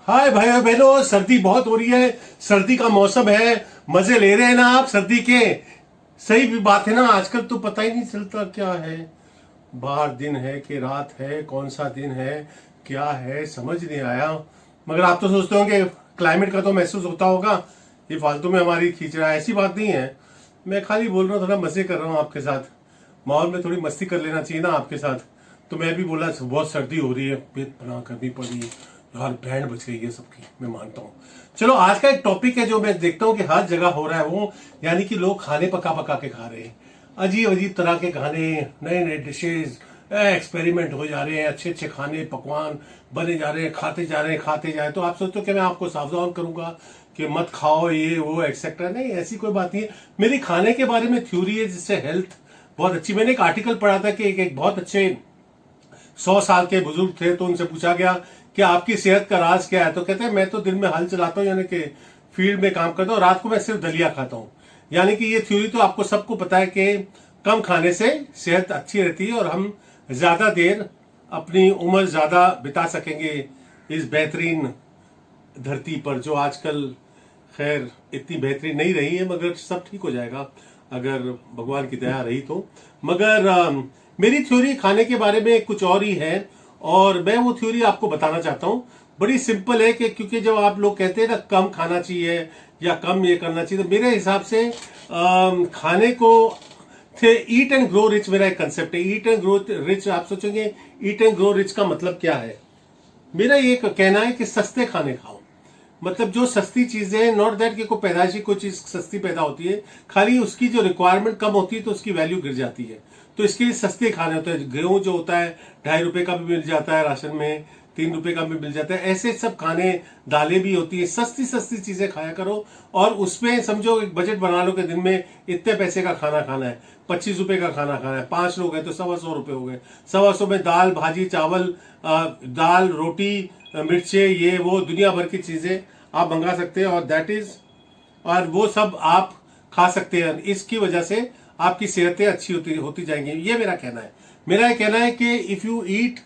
हाय भाई बहनों, सर्दी बहुत हो रही है। सर्दी का मौसम है, मजे ले रहे हैं ना आप सर्दी के। सही भी बात है ना, आजकल तो पता ही नहीं चलता क्या है, बाहर दिन है कि रात है, कौन सा दिन है क्या है समझ नहीं आया। मगर आप तो सोचते होंगे क्लाइमेट का तो महसूस होता होगा, ये फालतू में हमारी खींच रहा है। ऐसी बात नहीं है, मैं खाली बोल रहा हूँ, थोड़ा मजे कर रहा हूँ आपके साथ। माहौल में थोड़ी मस्ती कर लेना चाहिए ना आपके साथ। तो मैं भी बोला बहुत सर्दी हो रही है, पेट पनाह करनी पड़ी यार, बैंड बच गई है सबकी, मैं मानता हूँ। चलो आज का एक टॉपिक है जो मैं देखता हूँ कि हर जगह हो रहा है, वो यानी कि लोग खाने पका पका के खा रहे हैं। अजीब अजीब तरह के खाने, नए नए डिशेज, एक्सपेरिमेंट हो जा रहे हैं, अच्छे अच्छे खाने पकवान बने जा रहे हैं, खाते जा रहे हैं, खाते जा रहे हैं। तो आप सोचते हो कि मैं आपको सावधान करूंगा कि मत खाओ ये वो एक्सेट्रा, नहीं, ऐसी कोई बात नहीं है। मेरी खाने के बारे में थ्योरी है जिससे हेल्थ बहुत अच्छी। मैंने एक आर्टिकल पढ़ा था कि एक बहुत अच्छे 100 साल के बुजुर्ग थे, तो उनसे पूछा गया कि आपकी सेहत का राज क्या है। तो कहते हैं मैं तो दिन में हल चलाता हूँ, यानी कि फील्ड में काम करता हूँ, रात को मैं सिर्फ दलिया खाता हूँ। यानी कि ये थ्योरी तो आपको सबको पता है कि कम खाने से सेहत अच्छी रहती है और हम ज्यादा देर अपनी उम्र ज्यादा बिता सकेंगे इस बेहतरीन धरती पर, जो आजकल खैर इतनी बेहतरीन नहीं रही है, मगर सब ठीक हो जाएगा अगर भगवान की दया रही तो। मगर मेरी थ्योरी खाने के बारे में कुछ और ही है, और मैं वो थ्योरी आपको बताना चाहता हूँ। बड़ी सिंपल है कि क्योंकि जब आप लोग कहते हैं ना कम खाना चाहिए या कम ये करना चाहिए, तो मेरे हिसाब से खाने को थे ईट एंड ग्रो रिच, मेरा एक कंसेप्ट है ईट एंड ग्रो रिच। आप सोचेंगे ईट एंड ग्रो रिच का मतलब क्या है। मेरा ये कहना है कि सस्ते खाने खाओ। मतलब जो सस्ती चीजें, नॉट दैट कि कोई पैदाइशी कोई चीज सस्ती पैदा होती है, खाली उसकी जो रिक्वायरमेंट कम होती है तो उसकी वैल्यू गिर जाती है। तो इसके लिए सस्ते खाने होते हैं। गेहूं जो होता है 2.5 रुपए का भी मिल जाता है राशन में, 3 रुपए का भी मिल जाता है। ऐसे सब खाने, दालें भी होती है, सस्ती सस्ती चीजें खाया करो। और उसमें समझो एक बजट बना लो कि दिन में इतने पैसे का खाना खाना है, 25 रुपए का खाना खाना है, 5 लोग हैं तो 125 रुपए हो गए। 125 में दाल भाजी चावल, दाल रोटी मिर्चे ये वो दुनिया भर की चीजें आप मंगा सकते हैं, और दैट इज, और वो सब आप खा सकते हैं। इसकी वजह से आपकी सेहतें अच्छी होती जाएंगी, ये मेरा कहना है। मेरा ये कहना है कि if you eat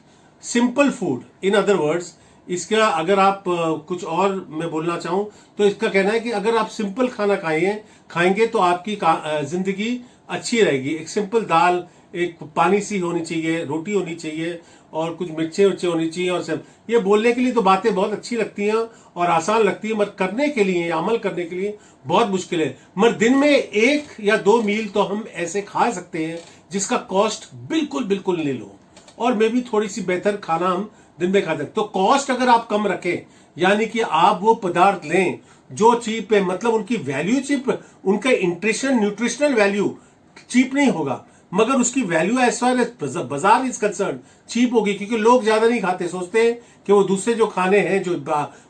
simple food, in other words, इसका अगर आप कुछ और मैं बोलना चाहूं तो इसका कहना है कि अगर आप सिंपल खाना खाएंगे तो आपकी जिंदगी अच्छी रहेगी। एक सिंपल दाल, एक पानी सी होनी चाहिए, रोटी होनी चाहिए, और कुछ मिर्चे उर्चे होनी चाहिए। और सब ये बोलने के लिए तो बातें बहुत अच्छी लगती हैं और आसान लगती है, मगर करने के लिए, अमल करने के लिए बहुत मुश्किल है। मगर दिन में 1 या 2 मील तो हम ऐसे खा सकते हैं जिसका कॉस्ट बिल्कुल बिल्कुल नहीं लो, और मे भी थोड़ी सी बेहतर खाना हम दिन में खा सकते। तो कॉस्ट अगर आप कम रखें, यानी कि आप वो पदार्थ लें जो चीप है, मतलब उनकी वैल्यू चीप, उनका न्यूट्रिशनल वैल्यू चीप नहीं होगा, मगर उसकी वैल्यू एज फार एज बाजार इज कंसर्न चीप होगी। क्योंकि लोग ज्यादा नहीं खाते, सोचते हैं कि वो दूसरे जो खाने हैं जो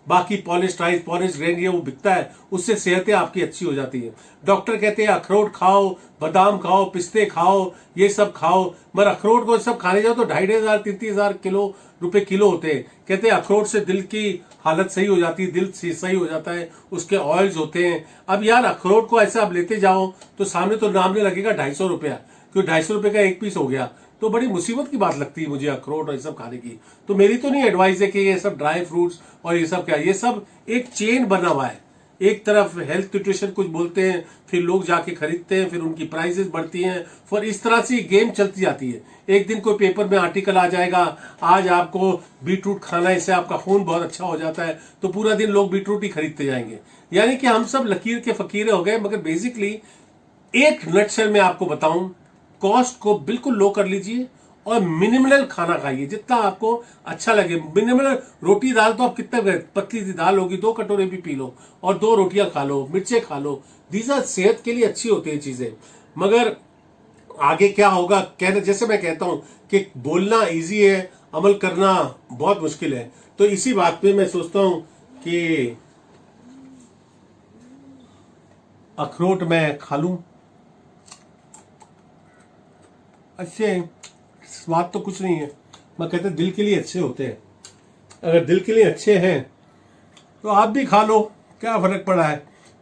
बाकी पॉलिश्ड राइस, पॉलिश्ड ग्रेन ये वो बिकता है, उससे सेहतें आपकी अच्छी हो जाती है। डॉक्टर कहते हैं अखरोट खाओ, बादाम खाओ, पिस्ते खाओ, ये सब खाओ, मगर अखरोट को सब खाने जाओ तो 2,500 3,000 रुपए किलो होते हैं। कहते हैं अखरोट से दिल की हालत सही हो जाती है, दिल सही हो जाता है, उसके ऑयल्स होते हैं। अब यार अखरोट को ऐसे आप लेते जाओ तो सामने तो नाम नहीं लगेगा 250 रुपया, क्योंकि 250 रुपए का एक पीस हो गया, तो बड़ी मुसीबत की बात लगती है मुझे अखरोट और ये सब खाने की। तो मेरी तो नहीं एडवाइस है कि ये सब ड्राई फ्रूट्स और ये सब क्या, ये सब एक चेन बना हुआ है। एक तरफ हेल्थ न्यूट्रिशन कुछ बोलते हैं, फिर लोग जाके खरीदते हैं, फिर उनकी प्राइसेस बढ़ती हैं, फिर इस तरह से गेम चलती जाती है। एक दिन कोई पेपर में आर्टिकल आ जाएगा, आज आपको बीटरूट खाना है, इससे आपका खून बहुत अच्छा हो जाता है, तो पूरा दिन लोग बीटरूट ही खरीदते जाएंगे। यानी कि हम सब लकीर के फकीर हो गए। मगर बेसिकली एक नटशेल में आपको बताऊं, कॉस्ट को बिल्कुल लो कर लीजिए और मिनिमल खाना खाइए जितना आपको अच्छा लगे। मिनिमल रोटी दाल तो आप कितना, पतली सी दाल होगी 2 कटोरे भी पी लो और 2 रोटियां खा लो, मिर्चे खा लो, दीज आर सेहत के लिए अच्छी होती है चीजें। मगर आगे क्या होगा, कहना जैसे मैं कहता हूं कि बोलना इजी है, अमल करना बहुत मुश्किल है। तो इसी बात पे मैं सोचता हूं कि अखरोट मैं खा लूं, अच्छे स्वाद तो कुछ नहीं है, मैं कहते दिल के लिए अच्छे होते हैं। अगर दिल के लिए अच्छे हैं तो आप भी खा लो, क्या फर्क पड़ा है।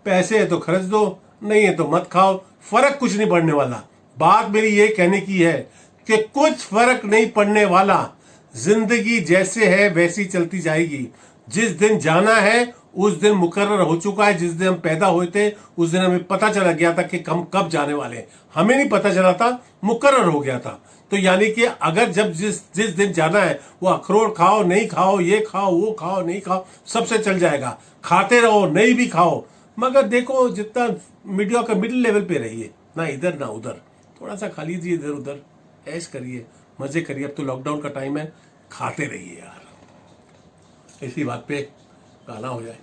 पैसे है तो खर्च दो, नहीं है तो मत खाओ, फर्क कुछ नहीं पड़ने वाला। बात मेरी ये कहने की है कि कुछ फर्क नहीं पड़ने वाला, जिंदगी जैसे है वैसी चलती जाएगी। जिस दिन जाना है उस दिन मुकर्रर हो चुका है। जिस दिन हम पैदा हुए थे उस दिन हमें पता चला गया था कि हम कब जाने वाले हैं। हमें नहीं पता चला था, मुकर्रर हो गया था। तो यानी कि अगर जब जिस दिन जाना है वो अखरोट खाओ नहीं खाओ, ये खाओ वो खाओ नहीं खाओ, सबसे चल जाएगा। खाते रहो नहीं भी खाओ, मगर देखो जितना मीडिया का मिडिल लेवल पे रहिए, ना इधर ना उधर, थोड़ा सा खा लीजिए इधर उधर, ऐश करिए, मजे करिए। अब तो लॉकडाउन का टाइम है, खाते रहिए यार, इसी बात पे गाना हो जाए।